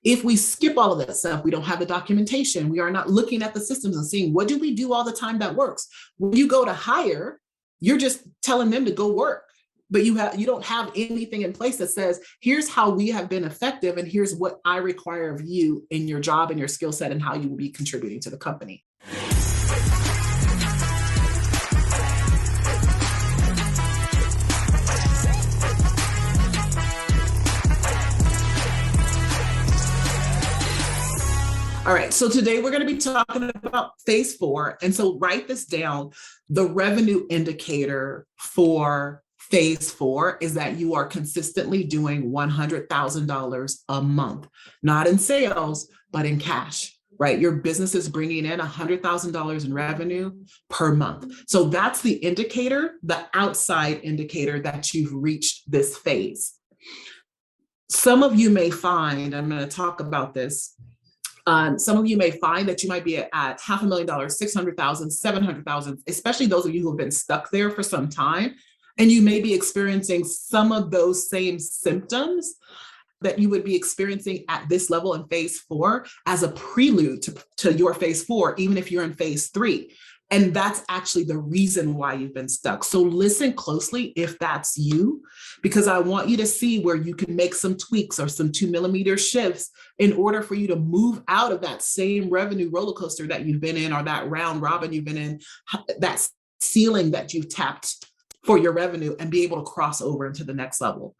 If we skip all of that stuff, we don't have the documentation, we are not looking at the systems and seeing what do we do all the time that works. When you go to hire, you're just telling them to go work, but you don't have anything in place that says, here's how we have been effective and here's what I require of you in your job and your skill set and how you will be contributing to the company. All right, so today we're going to be talking about phase 4. And so write this down. The revenue indicator for phase 4 is that you are consistently doing $100,000 a month, not in sales, but in cash, right? Your business is bringing in $100,000 in revenue per month. So that's the indicator, the outside indicator that you've reached this phase. Some of you may find, I'm going to talk about this, some of you may find that you might be at $500,000, $600,000, $700,000, especially those of you who have been stuck there for some time. And you may be experiencing some of those same symptoms that you would be experiencing at this level in phase 4 as a prelude to your phase 4, even if you're in phase 3. And that's actually the reason why you've been stuck. So listen closely if that's you, because I want you to see where you can make some tweaks or some 2mm shifts in order for you to move out of that same revenue roller coaster that you've been in, or that round robin you've been in, that ceiling that you've tapped for your revenue, and be able to cross over into the next level.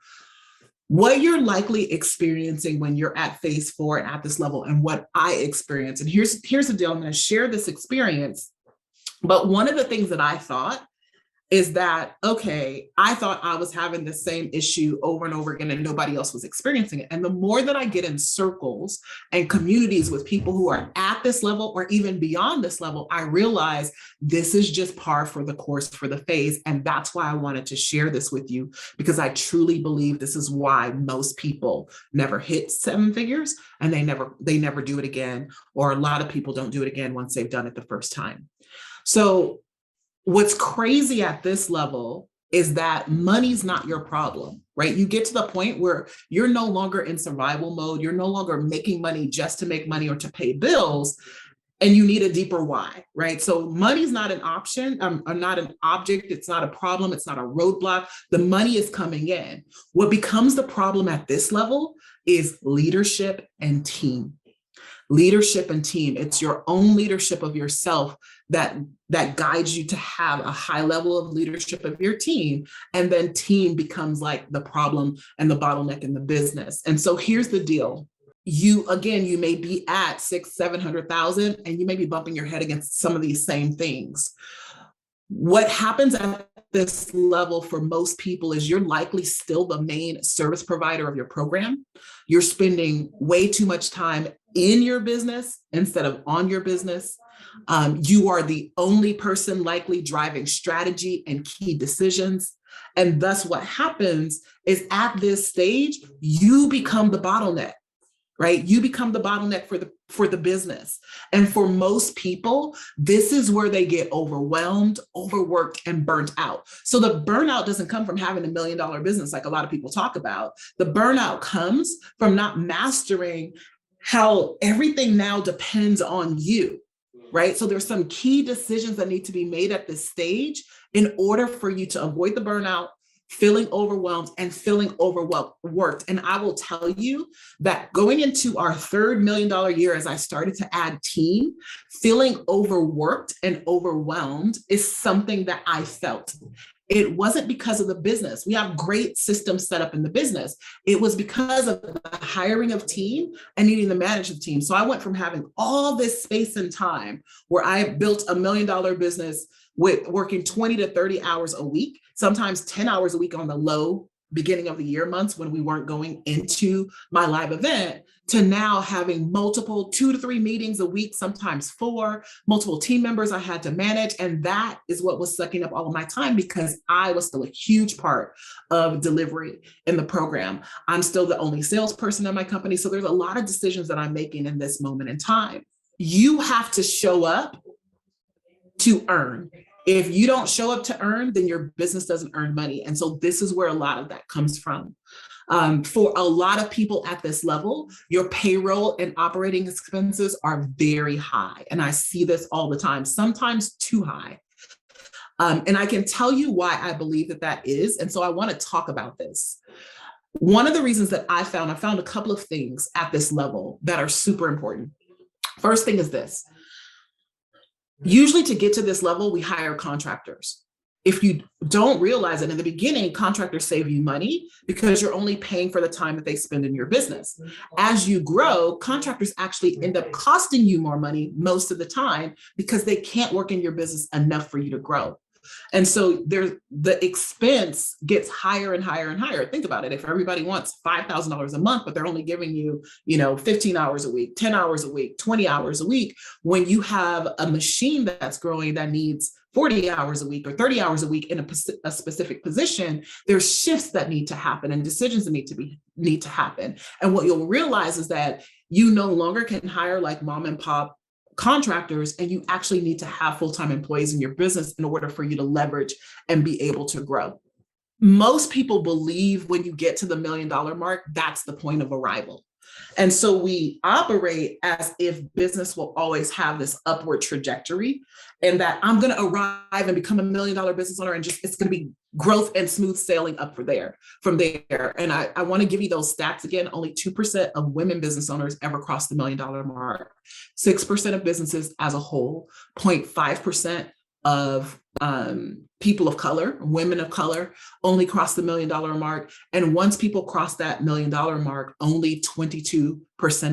What you're likely experiencing when you're at phase 4 and at this level, and what I experience, and here's the deal, I'm going to share this experience. But one of the things that I thought is that, okay, I thought I was having the same issue over and over again and nobody else was experiencing it. And the more that I get in circles and communities with people who are at this level or even beyond this level, I realize this is just par for the course for the phase. And that's why I wanted to share this with you, because I truly believe this is why most people never hit 7 figures and they never do it again. Or a lot of people don't do it again once they've done it the first time. So what's crazy at this level is that money's not your problem, right? You get to the point where you're no longer in survival mode. You're no longer making money just to make money or to pay bills, and you need a deeper why, right? So money's not an option, or not an object. It's not a problem. It's not a roadblock. The money is coming in. What becomes the problem at this level is leadership and team. Leadership and team. It's your own leadership of yourself that guides you to have a high level of leadership of your team. And then team becomes like the problem and the bottleneck in the business. And so here's the deal. You may be at 600,000-700,000 and you may be bumping your head against some of these same things. What happens at this level for most people is you're likely still the main service provider of your program. You're spending way too much time in your business instead of on your business. You are the only person likely driving strategy and key decisions. And thus what happens is at this stage, you become the bottleneck, right? You become the bottleneck for the business. And for most people, this is where they get overwhelmed, overworked, and burnt out. So the burnout doesn't come from having $1 million business like a lot of people talk about. The burnout comes from not mastering how everything now depends on you, right? So there's some key decisions that need to be made at this stage in order for you to avoid the burnout, feeling overwhelmed and feeling overworked. And I will tell you that going into our $3rd $1 million year, as I started to add team, feeling overworked and overwhelmed is something that I felt. It wasn't because of the business. We have great systems set up in the business. It was because of the hiring of team and needing to manage the team. So I went from having all this space and time where I built a $1 million business with working 20 to 30 hours a week, sometimes 10 hours a week on the low beginning of the year months when we weren't going into my live event, to now having multiple 2 to 3 meetings a week, sometimes 4, multiple team members I had to manage. And that is what was sucking up all of my time, because I was still a huge part of delivery in the program. I'm still the only salesperson in my company. So there's a lot of decisions that I'm making in this moment in time. You have to show up to earn. If you don't show up to earn, then your business doesn't earn money. And so this is where a lot of that comes from. For a lot of people at this level, your payroll and operating expenses are very high. And I see this all the time, sometimes too high. And I can tell you why I believe that that is. And so I want to talk about this. One of the reasons that I found a couple of things at this level that are super important. First thing is this. Usually to get to this level, we hire contractors. If you don't realize it in the beginning, contractors save you money because you're only paying for the time that they spend in your business. As you grow, contractors actually end up costing you more money most of the time because they can't work in your business enough for you to grow. And so the expense gets higher and higher and higher. Think about it. If everybody wants $5,000 a month, but they're only giving you, 15 hours a week, 10 hours a week, 20 hours a week, when you have a machine that's growing that needs 40 hours a week or 30 hours a week in a specific position, there's shifts that need to happen and decisions that need to happen. And what you'll realize is that you no longer can hire like mom and pop contractors, and you actually need to have full-time employees in your business in order for you to leverage and be able to grow. Most people believe when you get to the $1 million mark, that's the point of arrival. And so we operate as if business will always have this upward trajectory, and that I'm going to arrive and become $1 million business owner, and it's going to be growth and smooth sailing up from there. And I want to give you those stats again. Only 2% of women business owners ever cross the $1 million mark. 6% of businesses as a whole, 0.5% of people of color, women of color, only cross the $1 million mark. And once people cross that $1 million mark, only 22%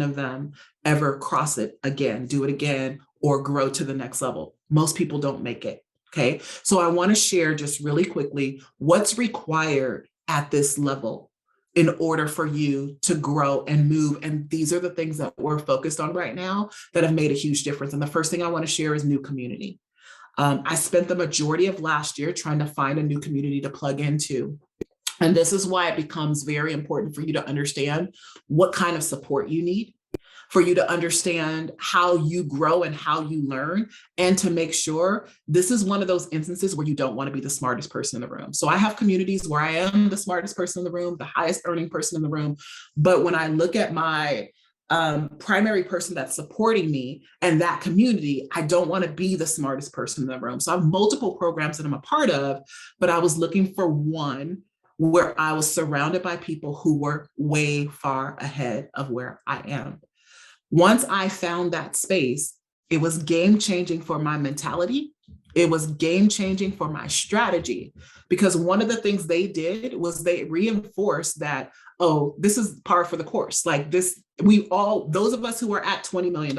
of them ever cross it again, do it again, or grow to the next level. Most people don't make it. Okay. So I want to share just really quickly what's required at this level in order for you to grow and move. And these are the things that we're focused on right now that have made a huge difference. And the first thing I want to share is new community. I spent the majority of last year trying to find a new community to plug into. And this is why it becomes very important for you to understand what kind of support you need, for you to understand how you grow and how you learn, and to make sure this is one of those instances where you don't want to be the smartest person in the room. So I have communities where I am the smartest person in the room, the highest earning person in the room. But when I look at my primary person that's supporting me and that community, I don't want to be the smartest person in the room. So I have multiple programs that I'm a part of, but I was looking for one where I was surrounded by people who were way far ahead of where I am. Once I found that space, it was game changing for my mentality. It was game changing for my strategy, because one of the things they did was they reinforced that, oh, this is par for the course. Like this, those of us who are at $20 million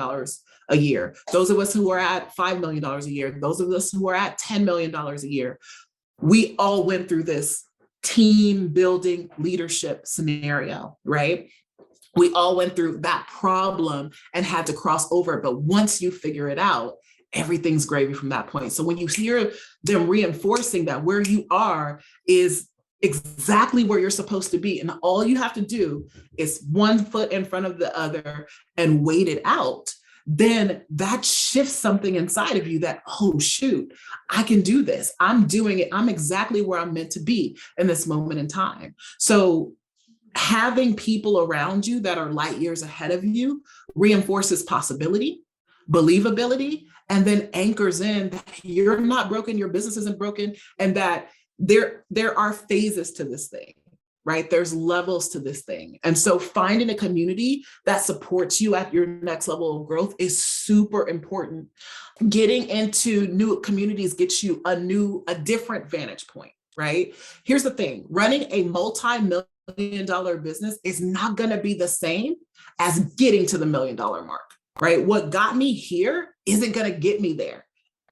a year, those of us who are at $5 million a year, those of us who are at $10 million a year, we all went through this team building leadership scenario, right? We all went through that problem and had to cross over. But once you figure it out, everything's gravy from that point. So when you hear them reinforcing that where you are is exactly where you're supposed to be, and all you have to do is one foot in front of the other and wait it out, then that shifts something inside of you that, oh, shoot, I can do this. I'm doing it. I'm exactly where I'm meant to be in this moment in time. So having people around you that are light years ahead of you reinforces possibility, believability, and then anchors in that you're not broken, your business isn't broken, and that there are phases to this thing, right? There's levels to this thing. And so finding a community that supports you at your next level of growth is super important. Getting into new communities gets you a different vantage point, right? Here's the thing, running a multi-million-dollar business is not going to be the same as getting to the $1 million mark, right? What got me here isn't going to get me there.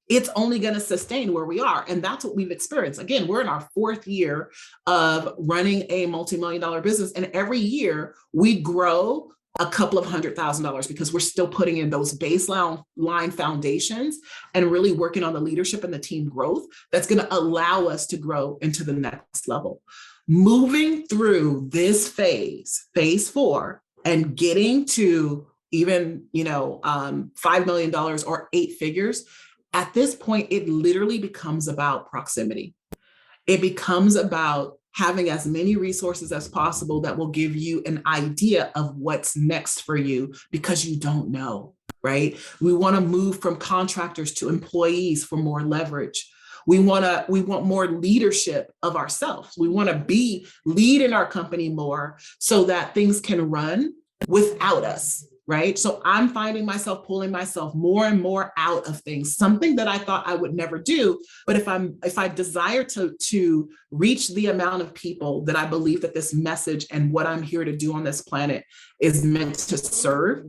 It's only going to sustain where we are. And that's what we've experienced. Again, we're in our 4th year of running a multi-million-dollar business. And every year we grow a couple of $100,000 because we're still putting in those baseline foundations and really working on the leadership and the team growth that's going to allow us to grow into the next level. Moving through this phase 4, and getting to even, $5 million or 8 figures, at this point, it literally becomes about proximity. It becomes about having as many resources as possible that will give you an idea of what's next for you, because you don't know, right? We want to move from contractors to employees for more leverage. We want more leadership of ourselves. We want to be lead in our company more so that things can run without us, right? So I'm finding myself pulling myself more and more out of things, something that I thought I would never do. But if I desire to reach the amount of people that I believe that this message and what I'm here to do on this planet is meant to serve,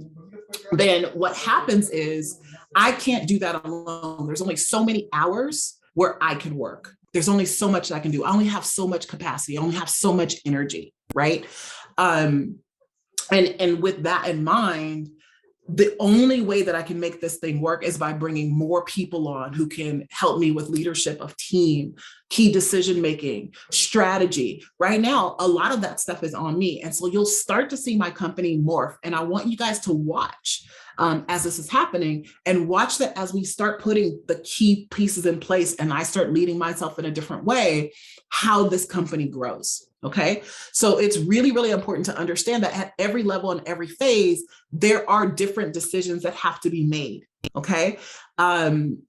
then what happens is I can't do that alone. There's only so many hours where I can work. There's only so much that I can do. I only have so much capacity. I only have so much energy, right? And with that in mind, the only way that I can make this thing work is by bringing more people on who can help me with leadership of team, key decision-making, strategy. Right now, a lot of that stuff is on me. And so you'll start to see my company morph. And I want you guys to watch as this is happening, and watch that as we start putting the key pieces in place and I start leading myself in a different way, how this company grows. Okay. So it's really, really important to understand that at every level and every phase, there are different decisions that have to be made. Okay.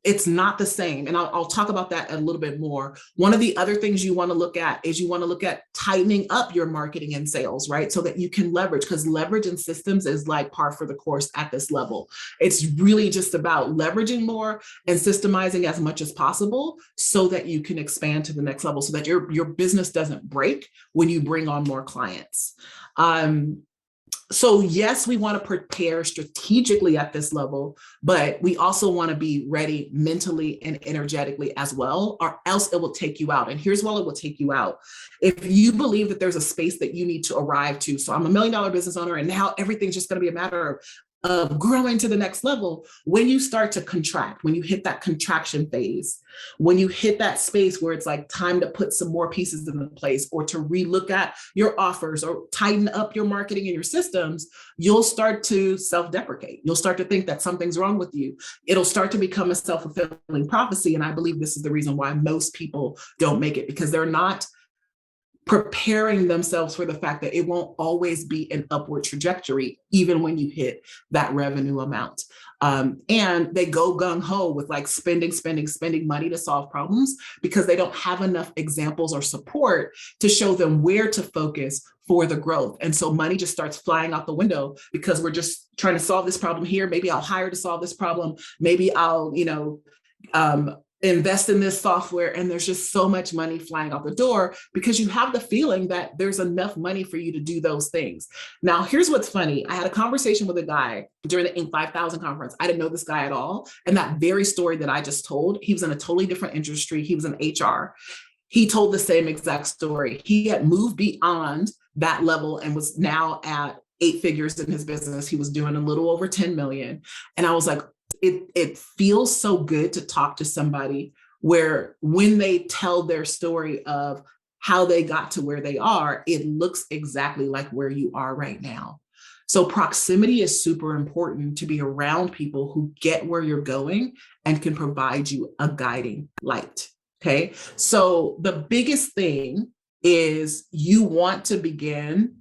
It's not the same. And I'll talk about that a little bit more. One of the other things you want to look at is you want to look at tightening up your marketing and sales, right? So that you can leverage, because leverage and systems is like par for the course at this level. It's really just about leveraging more and systemizing as much as possible so that you can expand to the next level, so that your business doesn't break when you bring on more clients. So yes, we want to prepare strategically at this level, but we also want to be ready mentally and energetically as well, or else it will take you out. And here's why it will take you out. If you believe that there's a space that you need to arrive to, so I'm $1 million business owner and now everything's just going to be a matter of growing to the next level. When you start to contract, when you hit that contraction phase, when you hit that space where it's like time to put some more pieces in place or to relook at your offers or tighten up your marketing and your systems, you'll start to self-deprecate. You'll start to think that something's wrong with you. It'll start to become a self-fulfilling prophecy. And I believe this is the reason why most people don't make it, because they're not preparing themselves for the fact that it won't always be an upward trajectory, even when you hit that revenue amount. And they go gung-ho with like spending money to solve problems because they don't have enough examples or support to show them where to focus for the growth. And so money just starts flying out the window because we're just trying to solve this problem here. Maybe I'll hire to solve this problem. Maybe I'll, invest in this software, and there's just so much money flying out the door because you have the feeling that there's enough money for you to do those things. Now, here's what's funny. I had a conversation with a guy during the Inc. 5000 conference. I didn't know this guy at all. And that very story that I just told, he was in a totally different industry. He was in HR. He told the same exact story. He had moved beyond that level and was now at 8 figures in his business. He was doing a little over 10 million. And I was like, it feels so good to talk to somebody where when they tell their story of how they got to where they are, it looks exactly like where you are right now. So proximity is super important, to be around people who get where you're going and can provide you a guiding light. Okay. So the biggest thing is you want to begin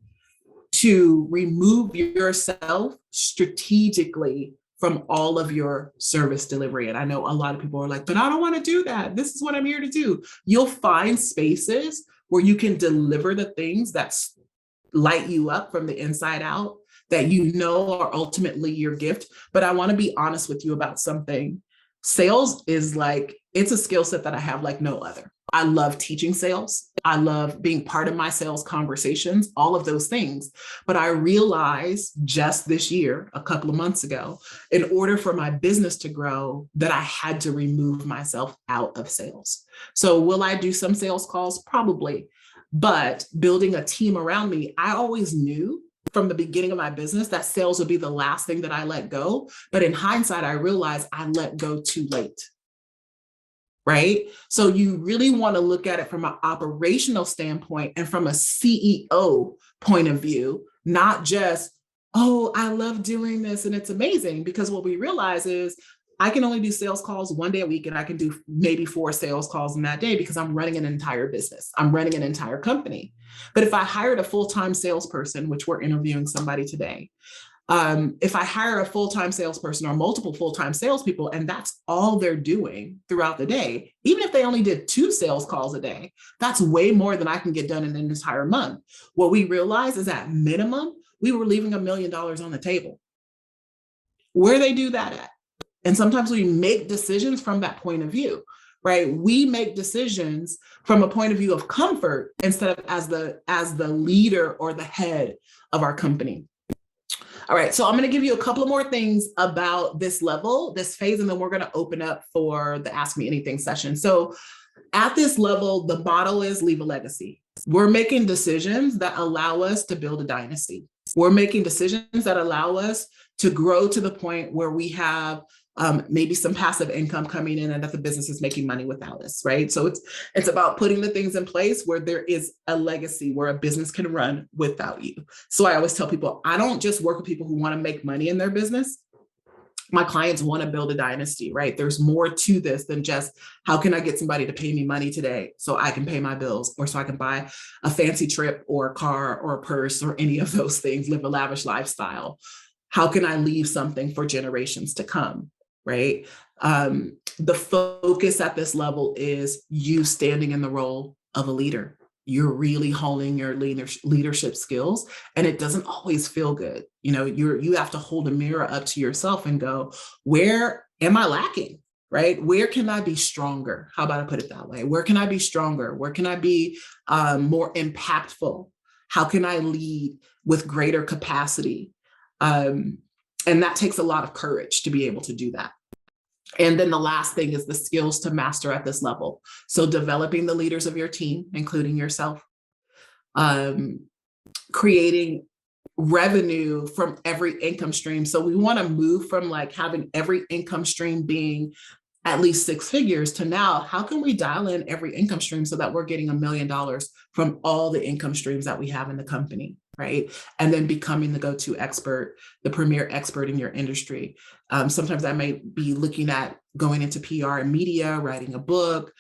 to remove yourself strategically from all of your service delivery. And I know a lot of people are like, but I don't want to do that. This is what I'm here to do. You'll find spaces where you can deliver the things that light you up from the inside out, that you know are ultimately your gift. But I want to be honest with you about something. Sales is like, it's a skill set that I have like no other. I love teaching sales. I love being part of my sales conversations, all of those things. But I realized just this year, a couple of months ago, in order for my business to grow, that I had to remove myself out of sales. So will I do some sales calls? Probably. But building a team around me, I always knew from the beginning of my business that sales would be the last thing that I let go. But in hindsight, I realized I let go too late. Right? So you really want to look at it from an operational standpoint and from a CEO point of view, not just, oh, I love doing this and it's amazing. Because what we realize is I can only do sales calls one day a week, and I can do maybe 4 sales calls in that day because I'm running an entire business. I'm running an entire company. But if I hired a full-time salesperson, which we're interviewing somebody today, if I hire a full-time salesperson or multiple full-time salespeople, and that's all they're doing throughout the day, even if they only did 2 sales calls a day, that's way more than I can get done in an entire month. What we realized is at minimum, we were leaving $1 million on the table. Where they do that at? And sometimes we make decisions from that point of view, right? We make decisions from a point of view of comfort instead of as the leader or the head of our company. All right, so I'm going to give you a couple of more things about this level, this phase, and then we're going to open up for the Ask Me Anything session. So at this level, the model is leave a legacy. We're making decisions that allow us to build a dynasty. We're making decisions that allow us to grow to the point where we have maybe some passive income coming in and that the business is making money without us, right? So it's about putting the things in place where there is a legacy, where a business can run without you. So I always tell people, I don't just work with people who want to make money in their business. My clients want to build a dynasty, right? There's more to this than just how can I get somebody to pay me money today so I can pay my bills, or so I can buy a fancy trip or a car or a purse or any of those things, live a lavish lifestyle. How can I leave something for generations to come, right? The focus at this level is you standing in the role of a leader. You're really honing your leadership skills, and it doesn't always feel good. You know, you have to hold a mirror up to yourself and go, where am I lacking, right? Where can I be stronger? How about I put it that way? Where can I be stronger? Where can I be more impactful? How can I lead with greater capacity? And that takes a lot of courage to be able to do that. And then the last thing is the skills to master at this level. So developing the leaders of your team, including yourself, creating revenue from every income stream. So we want to move from like having every income stream being at least 6 figures to now, how can we dial in every income stream so that we're getting $1 million from all the income streams that we have in the company, right? And then becoming the go-to expert, the premier expert in your industry. Sometimes that may be looking at going into PR and media, writing a book,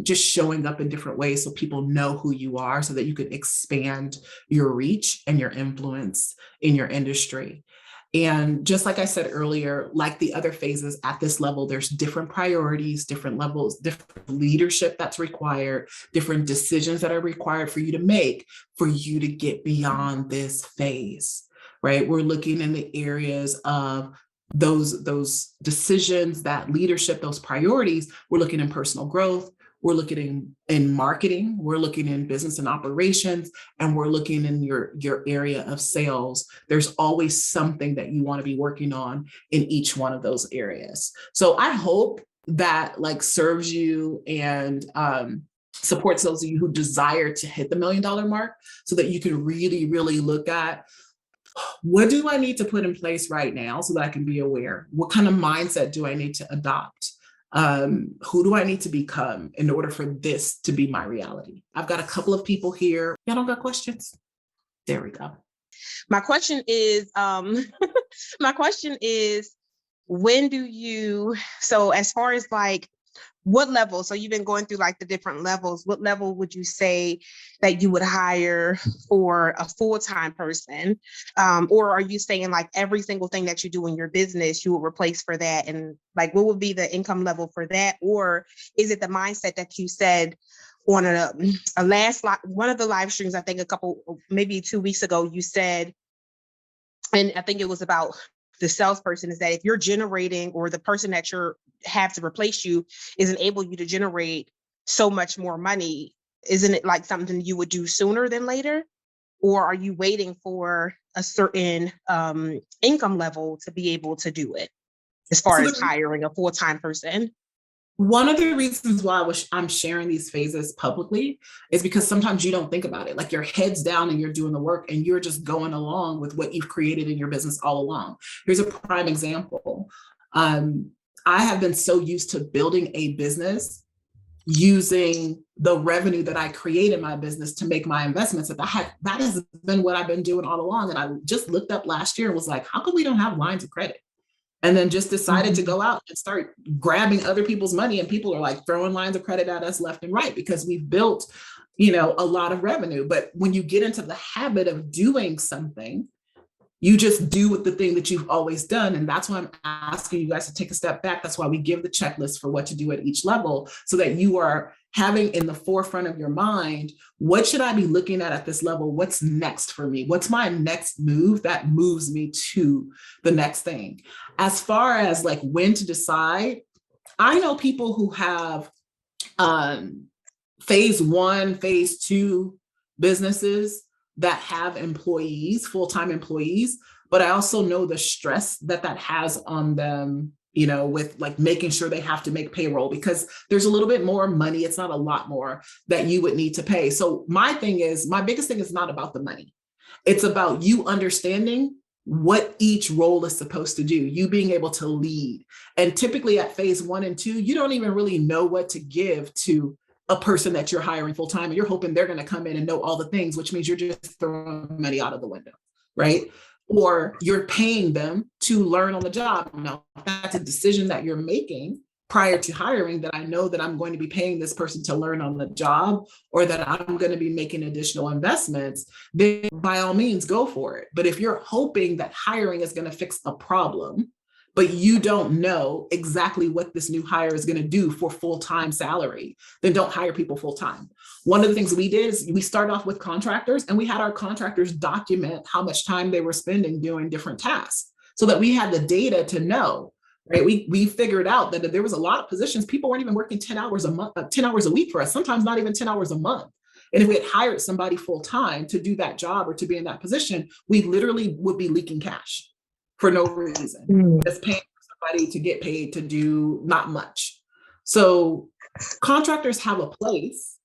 just showing up in different ways so people know who you are so that you can expand your reach and your influence in your industry. And just like I said earlier, like the other phases at this level, there's different priorities, different levels, different leadership that's required, different decisions that are required for you to make for you to get beyond this phase, right? We're looking in the areas of those decisions, that leadership, those priorities. We're looking in personal growth. We're looking in marketing, we're looking in business and operations, and we're looking in your area of sales. There's always something that you want to be working on in each one of those areas. So I hope that like serves you and supports those of you who desire to hit the $1 million mark so that you can really, really look at, what do I need to put in place right now so that I can be aware? What kind of mindset do I need to adopt? Who do I need to become in order for this to be my reality? I've got a couple of people here. Y'all don't got questions? There we go. My question is, when do you, so as far as like, what level, so you've been going through like the different levels, what level would you say that you would hire for a full-time person? Or are you saying like every single thing that you do in your business, you will replace for that? And like, what would be the income level for that? Or is it the mindset that you said on a last, one of the live streams, I think maybe 2 weeks ago, you said, and I think it was about the salesperson, is that if you're generating, or the person that you're have to replace you isn't able you to generate so much more money, isn't it like something you would do sooner than later? Or are you waiting for a certain income level to be able to do it as far as hiring a full-time person? One of the reasons why I'm sharing these phases publicly is because sometimes you don't think about it. Like your head's down and you're doing the work and you're just going along with what you've created in your business all along. Here's a prime example. I have been so used to building a business using the revenue that I create in my business to make my investments. That has been what I've been doing all along. And I just looked up last year and was like, how come we don't have lines of credit? and then just decided to go out and start grabbing other people's money. And people are like throwing lines of credit at us left and right because we've built, a lot of revenue. But when you get into the habit of doing something, you just do the thing that you've always done. And that's why I'm asking you guys to take a step back. That's why we give the checklist for what to do at each level, so that you are having in the forefront of your mind, what should I be looking at this level? What's next for me? What's my next move that moves me to the next thing? As far as like when to decide, I know people who have phase 1, phase 2 businesses that have employees, full-time employees, but I also know the stress that has on them, with like making sure they have to make payroll, because there's a little bit more money. It's not a lot more that you would need to pay. So my biggest thing is not about the money. It's about you understanding what each role is supposed to do, you being able to lead. And typically at phase 1 and 2, you don't even really know what to give to a person that you're hiring full time, and you're hoping they're going to come in and know all the things, which means you're just throwing money out of the window, right? Or you're paying them to learn on the job. Now, that's a decision that you're making prior to hiring, that I know that I'm going to be paying this person to learn on the job, or that I'm going to be making additional investments, then by all means, go for it. But if you're hoping that hiring is going to fix a problem, but you don't know exactly what this new hire is going to do for full-time salary, then don't hire people full-time. One of the things we did is we started off with contractors, and we had our contractors document how much time they were spending doing different tasks, so that we had the data to know, right? We figured out that there was a lot of positions, people weren't even working 10 hours a month, 10 hours a week for us, sometimes not even 10 hours a month. And if we had hired somebody full-time to do that job or to be in that position, we literally would be leaking cash for no reason. Just paying for somebody to get paid to do not much. So contractors have a place.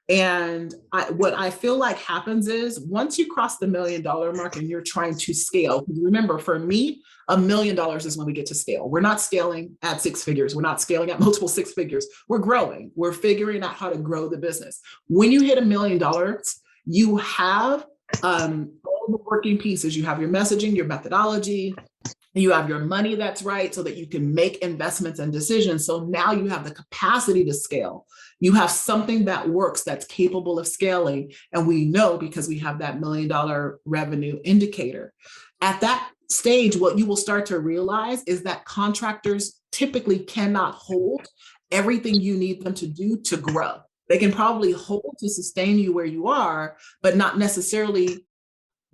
And what I feel like happens is, once you cross the $1 million mark and you're trying to scale, remember, for me, $1 million is when we get to scale. We're not scaling at 6 figures. We're not scaling at multiple 6 figures. We're growing. We're figuring out how to grow the business. When you hit $1 million, you have all the working pieces. You have your messaging, your methodology, you have your money that's right, so that you can make investments and decisions. So now you have the capacity to scale. You have something that works, that's capable of scaling. And we know, because we have that $1 million revenue indicator. At that stage, what you will start to realize is that contractors typically cannot hold everything you need them to do to grow. They can probably hold to sustain you where you are, but not necessarily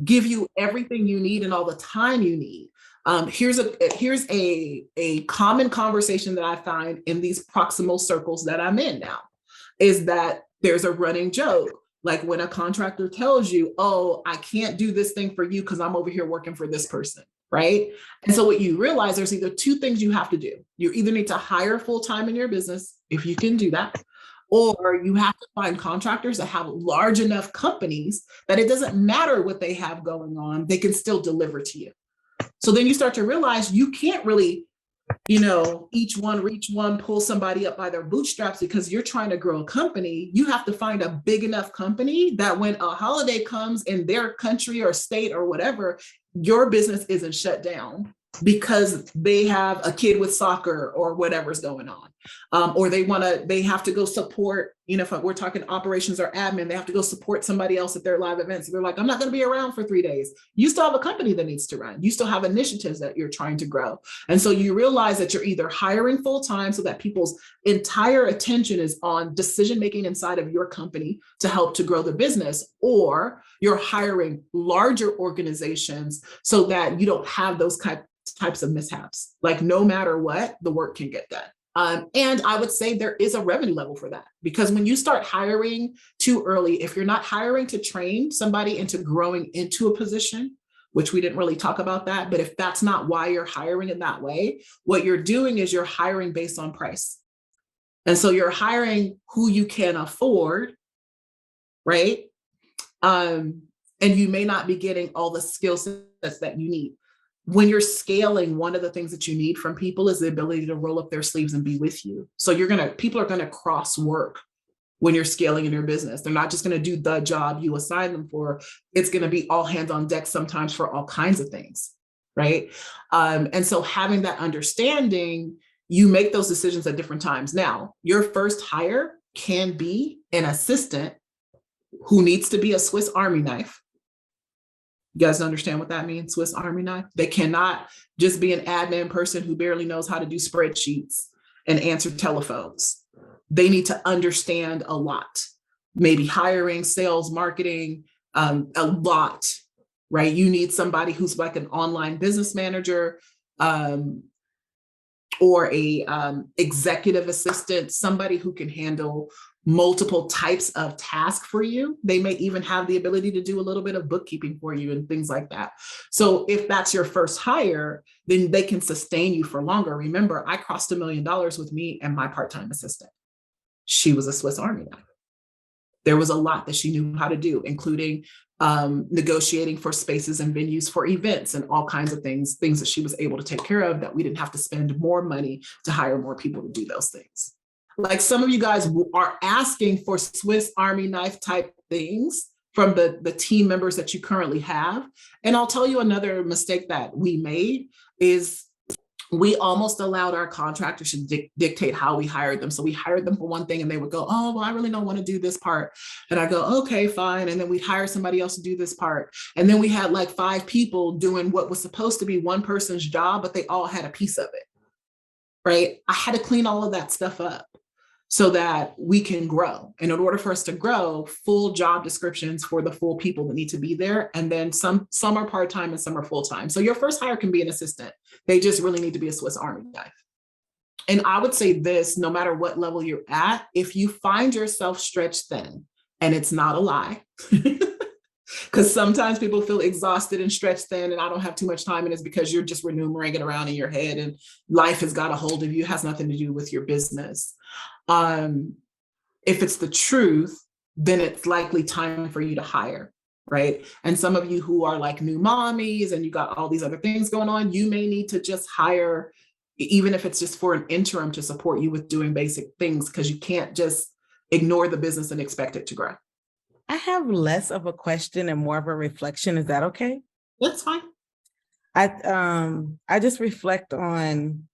give you everything you need and all the time you need. Here's a common conversation that I find in these proximal circles that I'm in now, is that there's a running joke. Like when a contractor tells you, oh, I can't do this thing for you because I'm over here working for this person, right? And so what you realize, there's either 2 things you have to do. You either need to hire full-time in your business, if you can do that, or you have to find contractors that have large enough companies that it doesn't matter what they have going on, they can still deliver to you. So then you start to realize you can't really, each one reach one, pull somebody up by their bootstraps, because you're trying to grow a company. You have to find a big enough company that when a holiday comes in their country or state or whatever, your business isn't shut down because they have a kid with soccer or whatever's going on. Or they have to go support, if we're talking operations or admin, they have to go support somebody else at their live events. They're like, I'm not going to be around for 3 days. You still have a company that needs to run. You still have initiatives that you're trying to grow. And so you realize that you're either hiring full-time so that people's entire attention is on decision-making inside of your company to help to grow the business, or you're hiring larger organizations so that you don't have those types of mishaps. Like no matter what, the work can get done. And I would say there is a revenue level for that, because when you start hiring too early, if you're not hiring to train somebody into growing into a position, which we didn't really talk about that, but if that's not why you're hiring in that way, what you're doing is you're hiring based on price. And so you're hiring who you can afford, right? And you may not be getting all the skill sets that you need. When you're scaling, one of the things that you need from people is the ability to roll up their sleeves and be with you. So people are going to cross work when you're scaling in your business. They're not just going to do the job you assign them for. It's going to be all hands on deck sometimes for all kinds of things. right? And so having that understanding, you make those decisions at different times. Now, your first hire can be an assistant who needs to be a Swiss Army knife. You guys understand what that means, Swiss Army knife? They cannot just be an admin person who barely knows how to do spreadsheets and answer telephones. They need to understand a lot, maybe hiring, sales, marketing, a lot, right? You need somebody who's like an online business manager, or a executive assistant, somebody who can handle multiple types of tasks for you. They may even have the ability to do a little bit of bookkeeping for you and things like that. So if that's your first hire, then they can sustain you for longer. Remember, I crossed $1 million with me and my part-time assistant. She was a Swiss Army knife. There was a lot that she knew how to do, including negotiating for spaces and venues for events and all kinds of things that she was able to take care of, that we didn't have to spend more money to hire more people to do those things. Like some of you guys are asking for Swiss Army knife type things from the team members that you currently have. And I'll tell you another mistake that we made is we almost allowed our contractors to dictate how we hired them. So we hired them for one thing and they would go, oh, well, I really don't want to do this part. And I go, okay, fine. And then we'd hire somebody else to do this part. And then we had like 5 people doing what was supposed to be one person's job, but they all had a piece of it, right? I had to clean all of that stuff up so that we can grow. And in order for us to grow, full job descriptions for the full people that need to be there. And then some are part-time and some are full-time. So your first hire can be an assistant. They just really need to be a Swiss Army knife. And I would say this, no matter what level you're at, if you find yourself stretched thin, and it's not a lie, because sometimes people feel exhausted and stretched thin and I don't have too much time, and it's because you're just remunerating around in your head and life has got a hold of you. It has nothing to do with your business. If it's the truth, then it's likely time for you to hire, right? And some of you who are like new mommies and you got all these other things going on, you may need to just hire, even if it's just for an interim, to support you with doing basic things, because you can't just ignore the business and expect it to grow. I have less of a question and more of a reflection. Is that okay? That's fine. I just reflect on,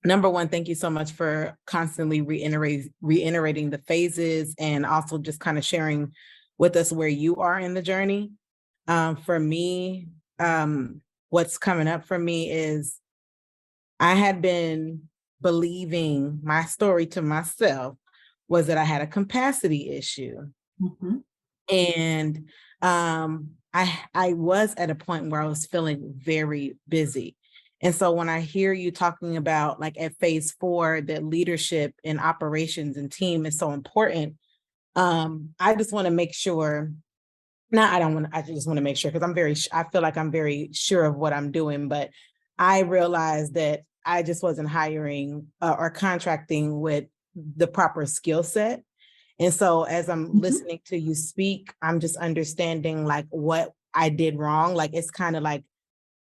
number one, thank you so much for constantly reiterating the phases and also just kind of sharing with us where you are in the journey. For me, what's coming up for me is I had been believing my story to myself was that I had a capacity issue. Mm-hmm. And I was at a point where I was feeling very busy. And so when I hear you talking about like at phase 4, that leadership and operations and team is so important, I just want to make sure, I just want to make sure, because I feel like I'm very sure of what I'm doing, but I realized that I just wasn't hiring or contracting with the proper skill set. And so as I'm listening to you speak, I'm just understanding like what I did wrong. Like it's kind of like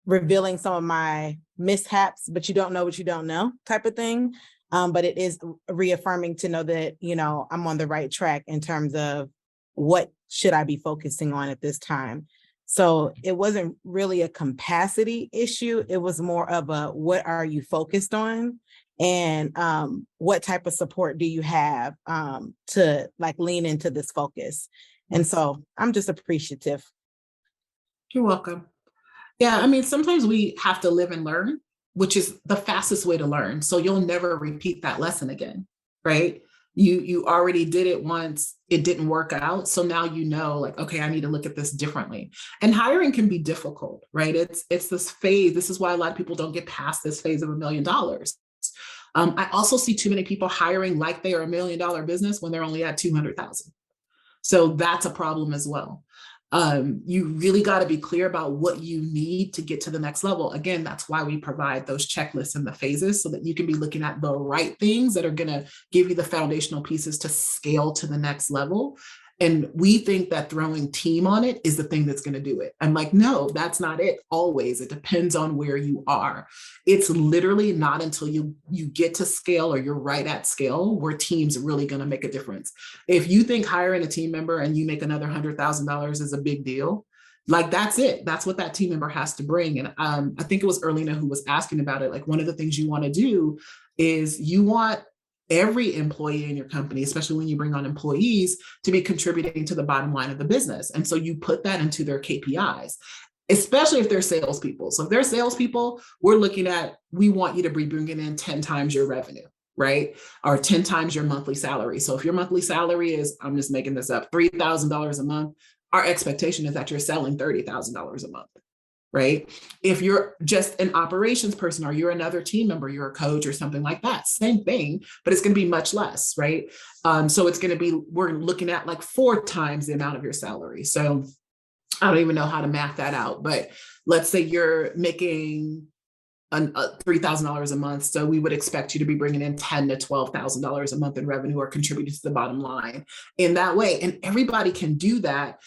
revealing some of my mishaps, but you don't know what you don't know type of thing. But it is reaffirming to know that, you know, I'm on the right track in terms of what should I be focusing on at this time. So it wasn't really a capacity issue. It was more of a, what are you focused on? And what type of support do you have to like lean into this focus? And so I'm just appreciative. You're welcome. Yeah, I mean, sometimes we have to live and learn, which is the fastest way to learn. So you'll never repeat that lesson again, right? You already did it once, it didn't work out. So now you know, like, okay, I need to look at this differently. And hiring can be difficult, right? It's this phase. This is why a lot of people don't get past this phase of $1 million. I also see too many people hiring like they are $1 million business when they're only at 200,000. So that's a problem as well. You really got to be clear about what you need to get to the next level. Again, that's why we provide those checklists and the phases so that you can be looking at the right things that are going to give you the foundational pieces to scale to the next level. And we think that throwing team on it is the thing that's going to do it. I'm like, no, that's not it always. It depends on where you are. It's literally not until you get to scale or you're right at scale where team's really going to make a difference. If you think hiring a team member and you make another $100,000 is a big deal, Like, that's it. That's what that team member has to bring. And I think it was Erlina who was asking about it. Like, one of the things you want to do is you want every employee in your company, especially when you bring on employees, to be contributing to the bottom line of the business. And so you put that into their KPIs, especially if they're salespeople. So if they're salespeople, we're looking at, we want you to be bringing in 10 times your revenue, right? Or 10 times your monthly salary. So if your monthly salary is, I'm just making this up, $3,000 a month, our expectation is that you're selling $30,000 a month, right? If you're just an operations person or you're another team member, you're a coach or something like that, same thing, but it's going to be much less, right? So it's going to be, we're looking at like 4 times the amount of your salary. So I don't even know how to math that out, but let's say you're making $3,000 a month. So we would expect you to be bringing in $10,000 to $12,000 a month in revenue or contributing to the bottom line in that way. And everybody can do that.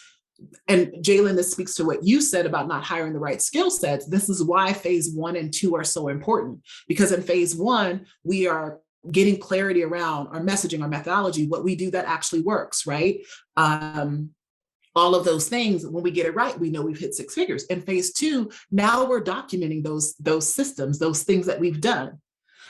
And Jalen, this speaks to what you said about not hiring the right skill sets. This is why phase 1 and 2 are so important, because in phase 1, we are getting clarity around our messaging, our methodology, what we do that actually works, right? All of those things, when we get it right, we know we've hit 6 figures. In phase 2, now we're documenting those systems, those things that we've done.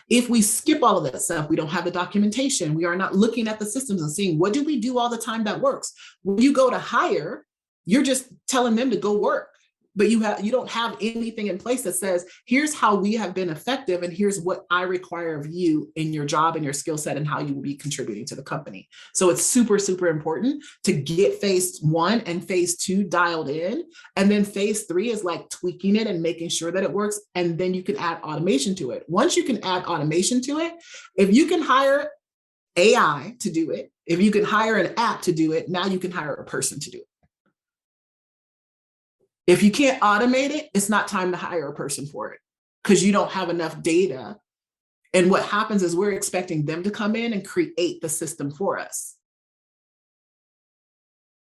If we skip all of that stuff, we don't have the documentation, we are not looking at the systems and seeing what do we do all the time that works. When you go to hire, you're just telling them to go work, but you don't have anything in place that says, here's how we have been effective and here's what I require of you in your job and your skill set and how you will be contributing to the company. So it's super, super important to get phase 1 and phase 2 dialed in. And then phase 3 is like tweaking it and making sure that it works. And then you can add automation to it. Once you can add automation to it, if you can hire AI to do it, if you can hire an app to do it, now you can hire a person to do it. If you can't automate it, it's not time to hire a person for it because you don't have enough data. And what happens is we're expecting them to come in and create the system for us.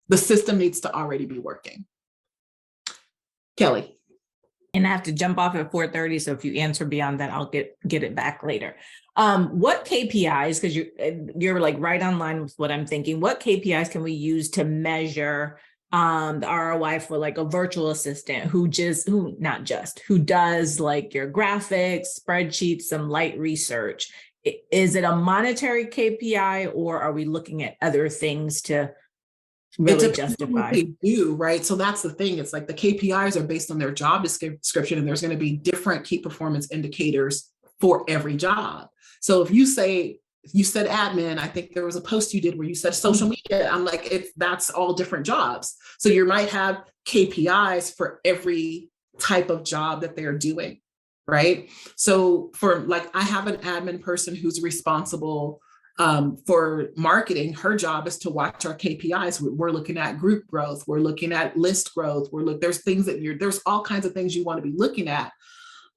The system needs to already be working. Kelly. And I have to jump off at 4:30. So if you answer beyond that, I'll get it back later. What KPIs, because you're like right on line with what I'm thinking, what KPIs can we use to measure the ROI for like a virtual assistant who does like your graphics, spreadsheets, some light research? Is it a monetary KPI or are we looking at other things to really justify? They do, right? So that's the thing. It's like the KPIs are based on their job description, and there's going to be different key performance indicators for every job. So if you said admin, I think there was a post you did where you said social media. I'm like, that's all different jobs. So you might have KPIs for every type of job that they're doing, right? So for like, I have an admin person who's responsible for marketing. Her job is to watch our KPIs. We're looking at group growth. We're looking at list growth. There's things that there's all kinds of things you want to be looking at.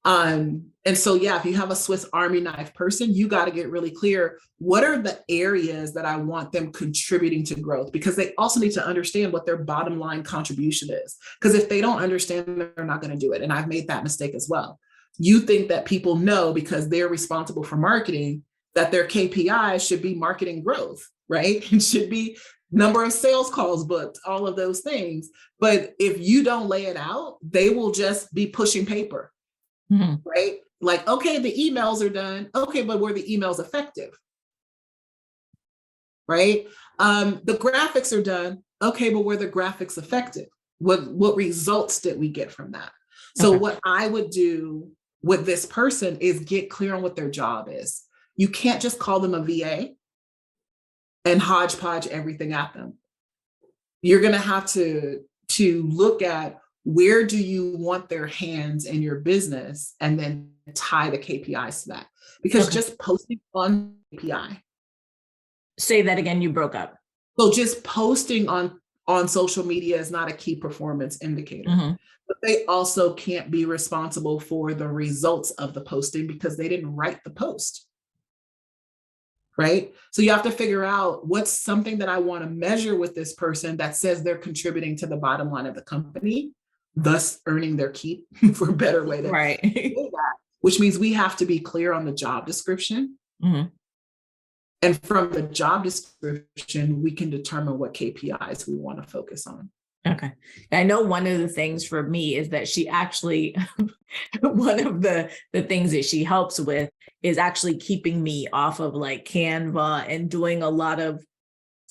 And so, yeah, if you have a Swiss Army knife person, you got to get really clear. What are the areas that I want them contributing to growth? Because they also need to understand what their bottom line contribution is. Because if they don't understand, they're not going to do it. And I've made that mistake as well. You think that people know because they're responsible for marketing that their KPIs should be marketing growth, right? It should be number of sales calls booked, all of those things. But if you don't lay it out, they will just be pushing paper. Mm-hmm. Right? Like, okay, the emails are done. Okay, but were the emails effective? Right? The graphics are done. Okay, but were the graphics effective? What results did we get from that? So what I would do with this person is get clear on what their job is. You can't just call them a VA and hodgepodge everything at them. You're going to have to look at where do you want their hands in your business and then tie the KPIs to that. Because just posting on KPI. Say that again, you broke up. So just posting on social media is not a key performance indicator. Mm-hmm. But they also can't be responsible for the results of the posting because they didn't write the post. Right? So you have to figure out what's something that I want to measure with this person that says they're contributing to the bottom line of the company, thus earning their keep, for a better way to right. say that, which means we have to be clear on the job description. Mm-hmm. And from the job description, we can determine what KPIs we want to focus on. Okay. I know one of the things for me is that she actually, one of the things that she helps with is actually keeping me off of like Canva and doing a lot of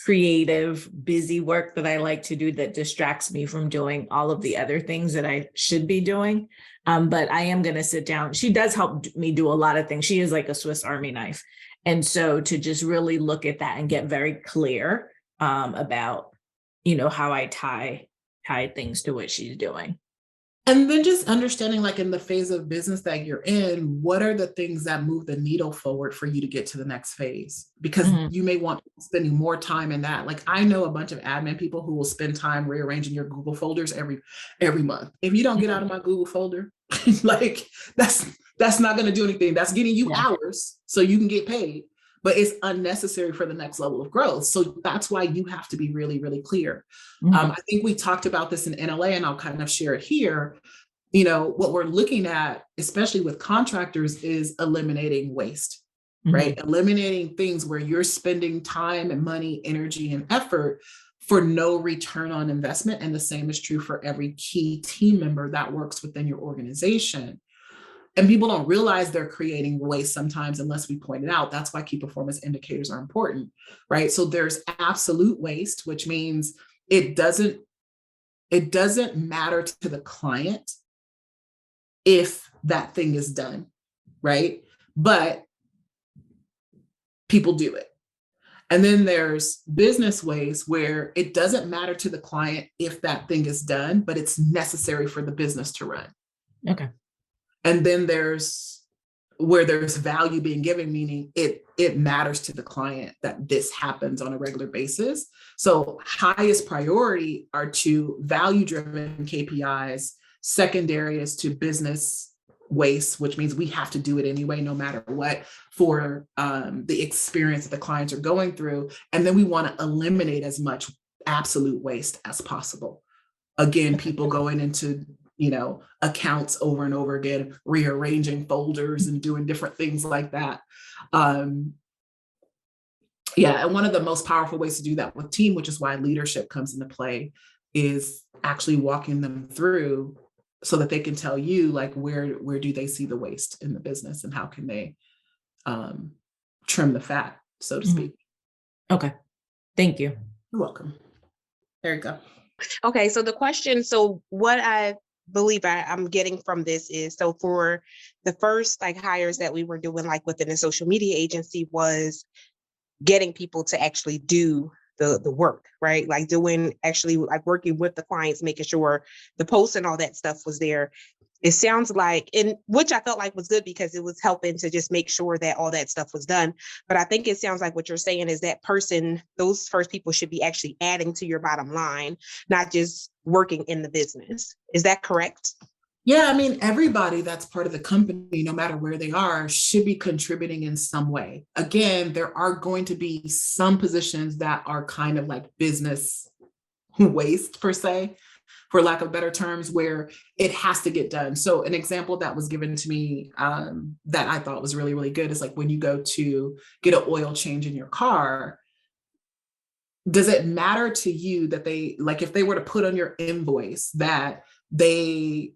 creative, busy work that I like to do that distracts me from doing all of the other things that I should be doing. But I am going to sit down. She does help me do a lot of things. She is like a Swiss Army knife. And so to just really look at that and get very clear about, how I tie things to what she's doing. And then just understanding, like in the phase of business that you're in, what are the things that move the needle forward for you to get to the next phase? Because you may want spending more time in that. Like I know a bunch of admin people who will spend time rearranging your Google folders every month. If you don't get out of my Google folder, like that's not going to do anything. That's getting you hours so you can get paid, but it's unnecessary for the next level of growth. So that's why you have to be really, really clear. I think we talked about this in NLA, and I'll kind of share it here. What we're looking at, especially with contractors, is eliminating waste, right? Eliminating things where you're spending time and money, energy, and effort for no return on investment. And the same is true for every key team member that works within your organization. And people don't realize they're creating waste sometimes unless we point it out. That's why key performance indicators are important, right? So there's absolute waste, which means it doesn't matter to the client if that thing is done, right? But people do it. And then there's business waste where it doesn't matter to the client if that thing is done, but it's necessary for the business to run. Okay. And then there's where there's value being given, meaning it matters to the client that this happens on a regular basis. So highest priority are to value-driven KPIs. Secondary is to business waste, which means we have to do it anyway, no matter what, for the experience that the clients are going through. And then we want to eliminate as much absolute waste as possible. Again, people going into accounts over and over again, rearranging folders and doing different things like that. And one of the most powerful ways to do that with team, which is why leadership comes into play, is actually walking them through so that they can tell you, like, where do they see the waste in the business and how can they trim the fat, so to speak. Okay. Thank you. You're welcome. There you go. Okay. So the question, what I believe I'm getting from this is, so for the first hires that we were doing within a social media agency was getting people to actually do the work, right? Working with the clients, making sure the posts and all that stuff was there. It sounds like, and which I felt like was good because it was helping to just make sure that all that stuff was done. But I think it sounds like what you're saying is those first people should be actually adding to your bottom line, not just working in the business. Is that correct? Yeah, I mean, everybody that's part of the company, no matter where they are, should be contributing in some way. Again, there are going to be some positions that are kind of like business waste, per se, for lack of better terms, where it has to get done. So an example that was given to me that I thought was really, really good is when you go to get an oil change in your car, does it matter to you that they, if they were to put on your invoice that a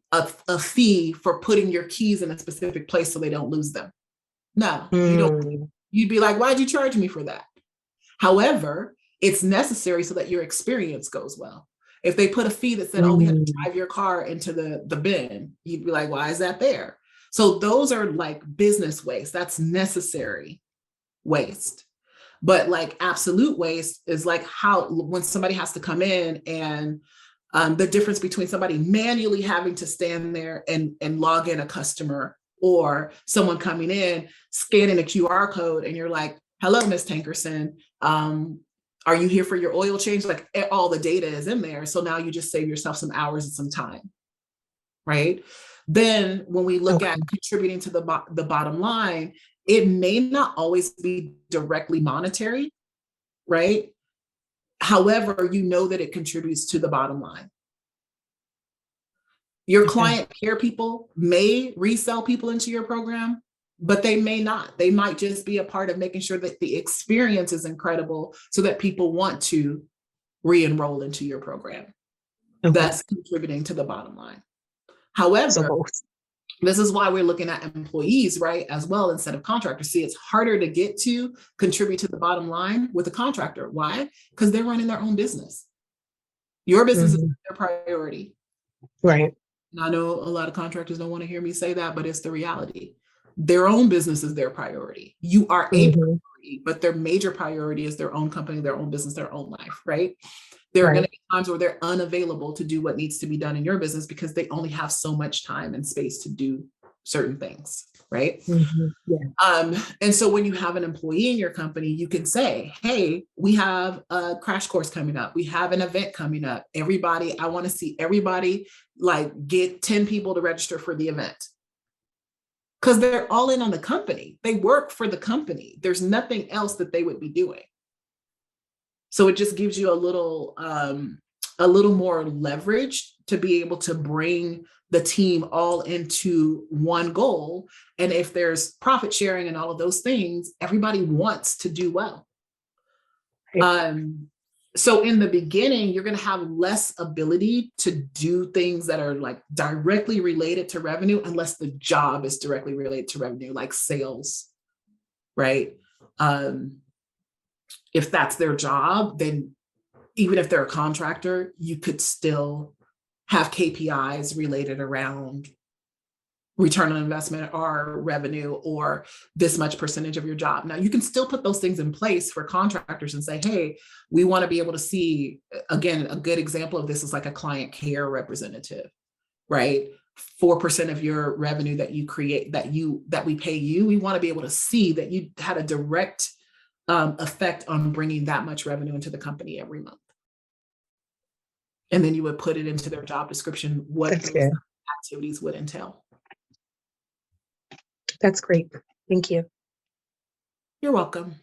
fee for putting your keys in a specific place so they don't lose them? No, you don't. You'd be like, why'd you charge me for that? However, it's necessary so that your experience goes well. If they put a fee that said, oh, we have to drive your car into the bin, you'd be like, why is that there? So those are business waste. That's necessary waste. But absolute waste is when somebody has to come in and the difference between somebody manually having to stand there and log in a customer, or someone coming in, scanning a QR code, and you're like, hello, Ms. Tankerson, are you here for your oil change? All the data is in there. So now you just save yourself some hours and some time, right? Then when we look at contributing to the bottom line, it may not always be directly monetary, right? However, that it contributes to the bottom line. Your client care people may resell people into your program, but they may not. They might just be a part of making sure that the experience is incredible so that people want to re-enroll into your program. Okay. that's contributing to the bottom line. So However, both. this is why we're looking at employees, right, as well, instead of contractors. See, it's harder to get to contribute to the bottom line with a contractor. Why? Because they're running their own business. Your business is their priority. Right. And I know a lot of contractors don't want to hear me say that, but it's the reality. Their own business is their priority. You are a priority, but their major priority is their own company, their own business, their own life, right? There are going to be times where they're unavailable to do what needs to be done in your business because they only have so much time and space to do certain things, right? Yeah. And so when you have an employee in your company, you can say, hey, we have a crash course coming up. We have an event coming up. Everybody, I want to see everybody like get 10 people to register for the event. Because they're all in on the company. They work for the company. There's nothing else that they would be doing. So it just gives you a little more leverage to be able to bring the team all into one goal. And if there's profit sharing and all of those things, everybody wants to do well. So in the beginning, you're going to have less ability to do things that are like directly related to revenue, unless the job is directly related to revenue, like sales, right? If that's their job, then even if they're a contractor, you could still have KPIs related around return on investment or revenue or this much percentage of your job. Now, you can still put those things in place for contractors and say, hey, we want to be able to see, again, a good example of this is like a client care representative, right? 4% of your revenue that you create, that we pay you, we want to be able to see that you had a direct effect on bringing that much revenue into the company every month. And then you would put it into their job description, what those activities would entail. That's great. Thank you. You're welcome.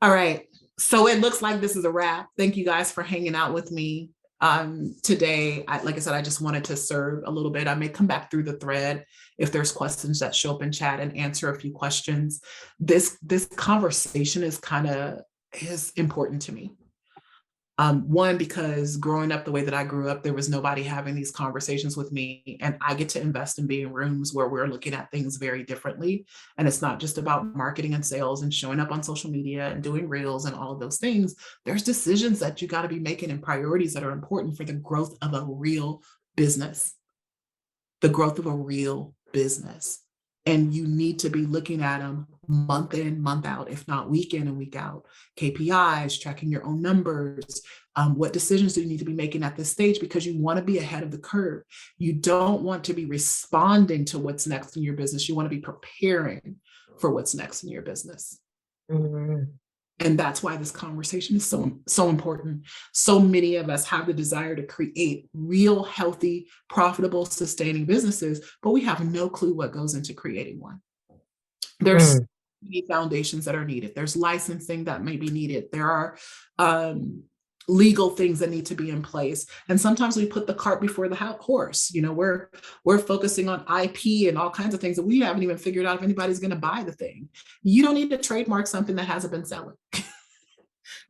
All right. So it looks like this is a wrap. Thank you guys for hanging out with me today. Like I said, I just wanted to serve a little bit. I may come back through the thread if there's questions that show up in chat and answer a few questions. This conversation is important to me. One, because growing up the way that I grew up, there was nobody having these conversations with me. And I get to invest in being in rooms where we're looking at things very differently. And it's not just about marketing and sales and showing up on social media and doing reels and all of those things. There's decisions that you got to be making and priorities that are important for the growth of a real business. The growth of a real business. And you need to be looking at them month in, month out, if not week in and week out. KPIs, tracking your own numbers. What decisions do you need to be making at this stage? Because you want to be ahead of the curve. You don't want to be responding to what's next in your business. You want to be preparing for what's next in your business. And that's why this conversation is so important. So many of us have the desire to create real, healthy, profitable, sustaining businesses, but we have no clue what goes into creating one. There's so many foundations that are needed. There's licensing that may be needed. There are legal things that need to be in place. And sometimes we put the cart before the horse. You know, we're focusing on IP and all kinds of things that we haven't even figured out if anybody's going to buy the thing. You don't need to trademark something that hasn't been selling,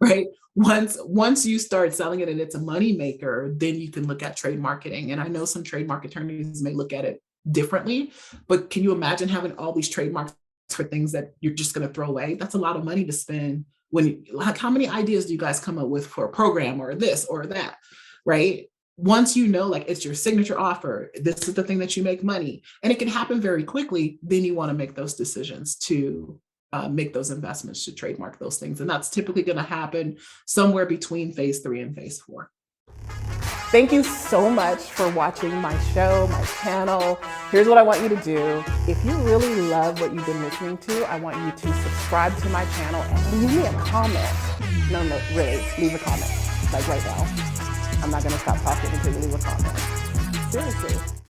right? Once you start selling it and it's a money maker, then you can look at trade marketing. And I know some trademark attorneys may look at it differently, but can you imagine having all these trademarks for things that you're just going to throw away? That's a lot of money to spend. How many ideas do you guys come up with for a program or this or that, right? Once you know, like, it's your signature offer, this is the thing that you make money, and it can happen very quickly, then you want to make those decisions to make those investments to trademark those things. And that's typically going to happen somewhere between phase 3 and phase 4. Thank you so much for watching my show, my channel. Here's what I want you to do. If you really love what you've been listening to, I want you to subscribe to my channel and leave me a comment. No, really, leave a comment, like right now. I'm not gonna stop talking until you leave a comment. Seriously.